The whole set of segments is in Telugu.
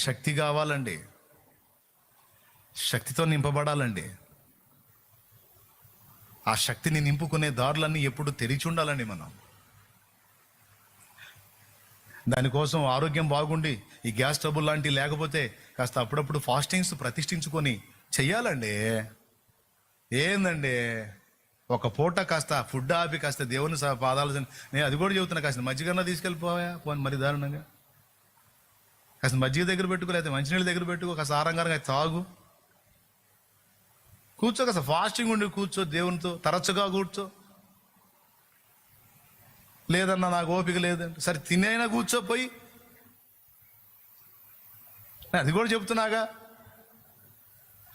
శక్తి కావాలండి, శక్తితో నింపబడాలండి. ఆ శక్తిని నింపుకునే దారులన్నీ ఎప్పుడు తెరిచి ఉండాలండి మనం. దానికోసం ఆరోగ్యం బాగుండి ఈ గ్యాస్ ట్రబుల్ లాంటివి లేకపోతే కాస్త అప్పుడప్పుడు ఫాస్టింగ్స్ ప్రతిష్ఠించుకొని చెయ్యాలండి. ఏందండి ఒక పూట కాస్త ఫుడ్ ఆపి కాస్త దేవుని పాదాలు, నేను అది కూడా చెబుతున్నా, కాస్త మజ్జిగన్నా తీసుకెళ్ళిపోయా పోని, మరి దారుణంగా కాస్త మజ్జిగ దగ్గర పెట్టుకో, లేకపోతే మంచినీళ్ళ దగ్గర పెట్టుకో, కాస్త ఆరంగారంగా తాగు, కూర్చో, కాస్త ఫాస్టింగ్ ఉండి కూర్చో, దేవునితో తరచుగా కూర్చో. లేదన్నా నాకు ఓపిక లేదండి, సరే తినైనా కూర్చోపోయి, అది కూడా చెప్తున్నాగా.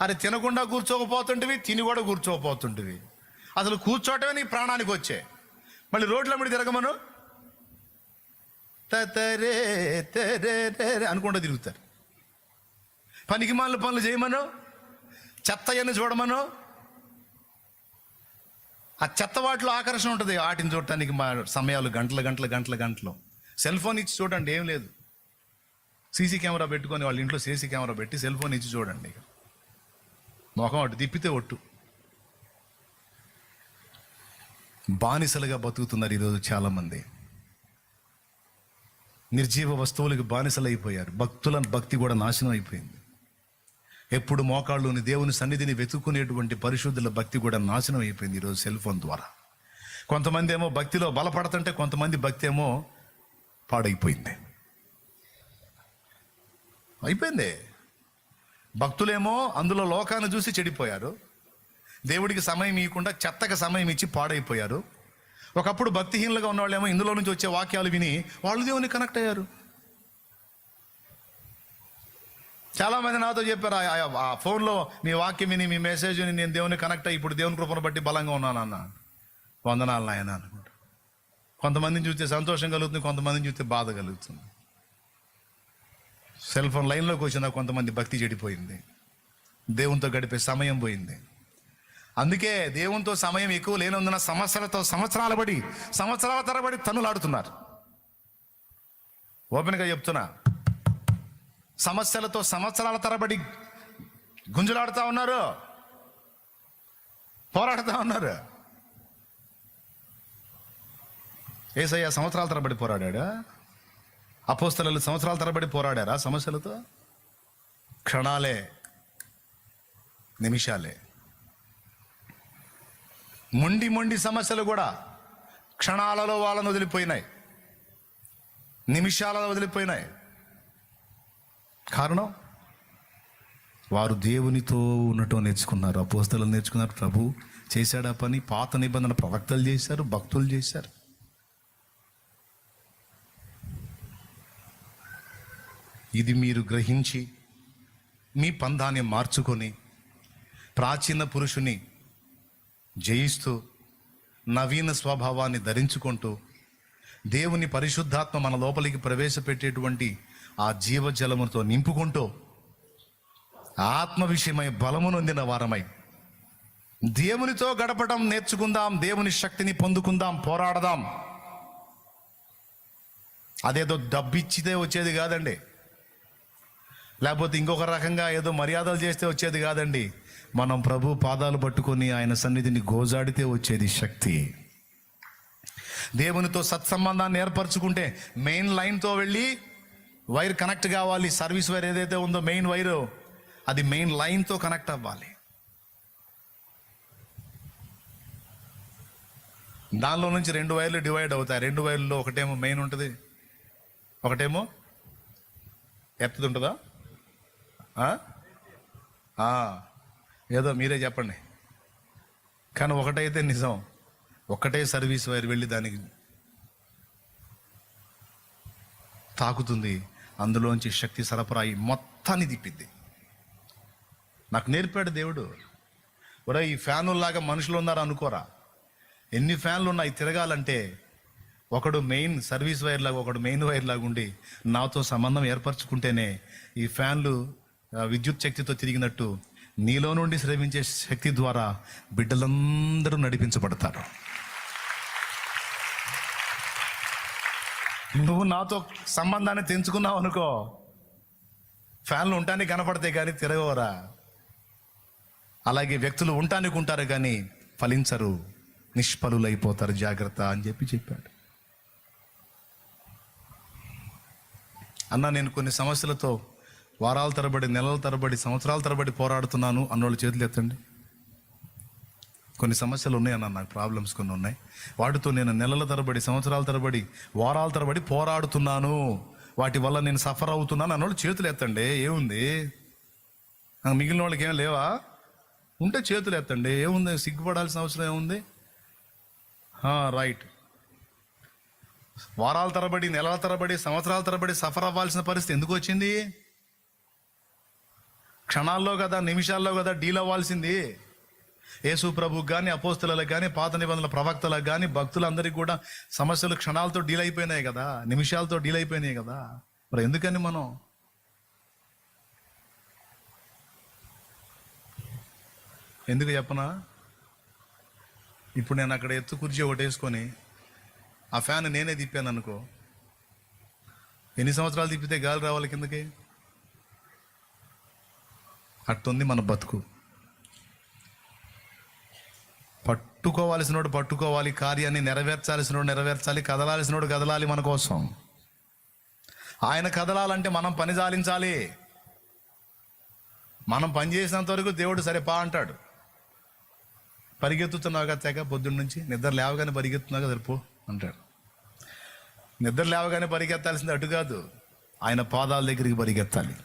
అరే తినకుండా కూర్చోకపోతుంటివి, తిని కూడా కూర్చోకపోతుంటివి. అసలు కూర్చోటమే నీ ప్రాణానికి వచ్చే, మళ్ళీ రోడ్ల మీద తిరగమను తరే తరే తరే అనుకుంటూ తిరుగుతారు. పనికి మాలిన పనులు చేయమను, చెత్త అన్ని చూడమను. ఆ చెత్త వాటిలో ఆకర్షణ ఉంటుంది, వాటిని చూడటానికి మా సమయాలు గంటలు. సెల్ ఫోన్ ఇచ్చి చూడండి, ఏం లేదు. సీసీ కెమెరా పెట్టుకొని వాళ్ళ ఇంట్లో సీసీ కెమెరా పెట్టి సెల్ ఫోన్ ఇచ్చి చూడండి, మొఖం అటు తిప్పితే ఒట్టు. బానిసలుగా బతుకుతున్నారు ఈరోజు చాలామంది. నిర్జీవ వస్తువులకు బానిసలు అయిపోయారు. భక్తి కూడా నాశనం అయిపోయింది. ఎప్పుడు మోకాళ్ళుని దేవుని సన్నిధిని వెతుక్కునేటువంటి పరిశుద్ధుల భక్తి కూడా నాశనం అయిపోయింది ఈరోజు సెల్ ఫోన్ ద్వారా. కొంతమంది ఏమో భక్తిలో బలపడుతుంటే, కొంతమంది భక్తి ఏమో పాడైపోయింది, అయిపోయింది. భక్తులేమో అందులో లోకాన్ని చూసి చెడిపోయారు, దేవుడికి సమయం ఇవ్వకుండా చెత్తగా సమయం ఇచ్చి పాడైపోయారు. ఒకప్పుడు భక్తిహీనులుగా ఉన్నవాళ్ళేమో ఇందులో నుంచి వచ్చే వాక్యాలు విని వాళ్ళు దేవుని కనెక్ట్ అయ్యారు. చాలామంది నాతో చెప్పారు, ఆ ఫోన్లో మీ వాక్యం విని, మీ మెసేజ్ విని నేను దేవుని కనెక్ట్ అయ్యి ఇప్పుడు దేవుని కృపను బట్టి బలంగా ఉన్నాను అన్న. వందనాలు నాయన అనుకుంటా. కొంతమందిని చూస్తే సంతోషం కలుగుతుంది, కొంతమందిని చూస్తే బాధ కలుగుతుంది. సెల్ ఫోన్ లైన్లోకి వచ్చిన కొంతమంది భక్తి చెడిపోయింది, దేవునితో గడిపే సమయం పోయింది. అందుకే దేవునితో సమయం ఎక్కువ లేనందున సంవత్సరాల తరబడి తన్నులాడుతున్నారు. ఓపెన్గా చెప్తున్నా, సమస్యలతో సంవత్సరాల తరబడి గుంజులాడుతూ ఉన్నారు, పోరాడుతూ ఉన్నారు. యేసయ్య సంవత్సరాల తరబడి పోరాడా? అపోస్తలులు సంవత్సరాల తరబడి పోరాడారా సమస్యలతో? క్షణాలే, నిమిషాలే. మొండి సమస్యలు కూడా క్షణాలలో వాళ్ళను వదిలిపోయినాయి, నిమిషాలలో వదిలిపోయినాయి. కారణం, వారు దేవునితో ఉండటం నేర్చుకున్నారు. అపోస్తలులు నేర్చుకున్నారు, ప్రభు చేశాడా పని. పాత నిబంధన ప్రవక్తలు చేశారు, భక్తులు చేశారు. ఇది మీరు గ్రహించి మీ పందాన్ని మార్చుకొని ప్రాచీన పురుషుని జయిస్తూ నవీన స్వభావాన్ని ధరించుకుంటూ దేవుని పరిశుద్ధాత్మ మన లోపలికి ప్రవేశపెట్టేటువంటి ఆ జీవజలముతో నింపుకుంటూ ఆత్మ విషయమై బలము నొందిన వారమై దేవునితో గడపడం నేర్చుకుందాం, దేవుని శక్తిని పొందుకుందాం, పోరాడదాం. అదేదో డబ్బిచ్చితే వచ్చేది కాదండి, లేకపోతే ఇంకొక రకంగా ఏదో మర్యాదలు చేస్తే వచ్చేది కాదండి. మనం ప్రభు పాదాలు పట్టుకొని ఆయన సన్నిధిని గోజాడితే వచ్చేది శక్తి. దేవునితో సత్సంబంధాన్ని ఏర్పరచుకుంటే మెయిన్ లైన్తో వెళ్ళి వైర్ కనెక్ట్ కావాలి. సర్వీస్ వైర్ ఏదైతే ఉందో మెయిన్ వైర్, అది మెయిన్ లైన్తో కనెక్ట్ అవ్వాలి. దానిలో నుంచి 2 వైర్లు డివైడ్ అవుతాయి. 2 వైర్లలో ఒకటేమో మెయిన్ ఉంటుంది, ఒకటేమో ఎత్తది ఉంటుందా? ఏదో మీరే చెప్పండి. కానీ ఒకటైతే నిజం, ఒక్కటే సర్వీస్ వైర్ వెళ్ళి దానికి తాకుతుంది, అందులోంచి శక్తి సరఫరా అయి మొత్తాన్ని తిప్పిద్ది. నాకు నేర్పాడు దేవుడు. ఒరే, ఈ ఫ్యానుల్లాగా మనుషులు ఉన్నారు అనుకోరా. ఎన్ని ఫ్యాన్లు ఉన్నాయి తిరగాలంటే, ఒకడు మెయిన్ సర్వీస్ వైర్ లాగా, ఒకడు మెయిన్ వైర్ లాగా ఉండి నాతో సంబంధం ఏర్పరచుకుంటేనే ఈ ఫ్యాన్లు విద్యుత్ శక్తితో తిరిగినట్టు నీలో నుండి శ్రమించే శక్తి ద్వారా బిడ్డలందరూ నడిపించబడతారు. నువ్వు నాతో సంబంధాన్ని తెంచుకున్నావు అనుకో, ఫ్యాన్లు ఉండటానికి కనపడతాయి కానీ తిరగవరా. అలాగే వ్యక్తులు ఉండటానికి ఉంటారు కానీ ఫలించరు, నిష్ఫలులైపోతారు, జాగ్రత్త అని చెప్పాడు. అన్న, నేను కొన్ని సమస్యలతో వారాల తరబడి, నెలల తరబడి, సంవత్సరాల తరబడి పోరాడుతున్నాను అన్నోళ్ళు చేతులు ఎత్తండి. కొన్ని సమస్యలు ఉన్నాయి అన్న, నాకు ప్రాబ్లమ్స్ కొన్ని ఉన్నాయి, వాటితో నేను నెలల తరబడి, సంవత్సరాల తరబడి, వారాల తరబడి పోరాడుతున్నాను, వాటి వల్ల నేను సఫర్ అవుతున్నాను అన్నోళ్ళు చేతులు ఎత్తండి. ఏముంది, మిగిలిన వాళ్ళకి ఏం లేవా? ఉంటే చేతులు ఎత్తండి. ఏముంది, సిగ్గుపడాల్సిన అవసరం ఏముంది? రైట్. వారాల తరబడి, నెలల తరబడి, సంవత్సరాల తరబడి సఫర్ అవ్వాల్సిన పరిస్థితి ఎందుకు వచ్చింది? క్షణాల్లో కదా, నిమిషాల్లో కదా డీల్ అవ్వాల్సింది. యేసు ప్రభుకు కానీ, అపోస్తలులకు కానీ, పాత నిబంధనల ప్రవక్తలకు కానీ, భక్తులందరికీ కూడా సమస్యలు క్షణాలతో డీల్ అయిపోయినాయి కదా, నిమిషాలతో డీల్ అయిపోయినాయి కదా. మరి ఎందుకని మనం ఎందుకు చెప్పనా? ఇప్పుడు నేను అక్కడ ఎత్తు కుర్చీ ఒకటి వేసుకొని ఆ ఫ్యాన్ నేనే తిప్పాను అనుకో, ఎన్ని సంవత్సరాలు తిప్పితే గాలి రావాలి కిందకి? అట్టుంది మన బతుకు. పట్టుకోవాల్సినోడు పట్టుకోవాలి, కార్యాన్ని నెరవేర్చాల్సినోడు నెరవేర్చాలి, కదలాల్సినోడు కదలాలి మన కోసం. ఆయన కదలాలంటే మనం పని చాలించాలి. మనం పని చేసినంత వరకు దేవుడు సరే పా అంటాడు. పరిగెత్తుతున్నావు కదా తెగ పొద్దున్న నుంచి, నిద్ర లేవగానే పరిగెత్తున్నావు కదా పో అంటాడు. నిద్ర లేవగానే పరిగెత్తాల్సింది అటు కాదు, ఆయన పాదాల దగ్గరికి పరిగెత్తాలి.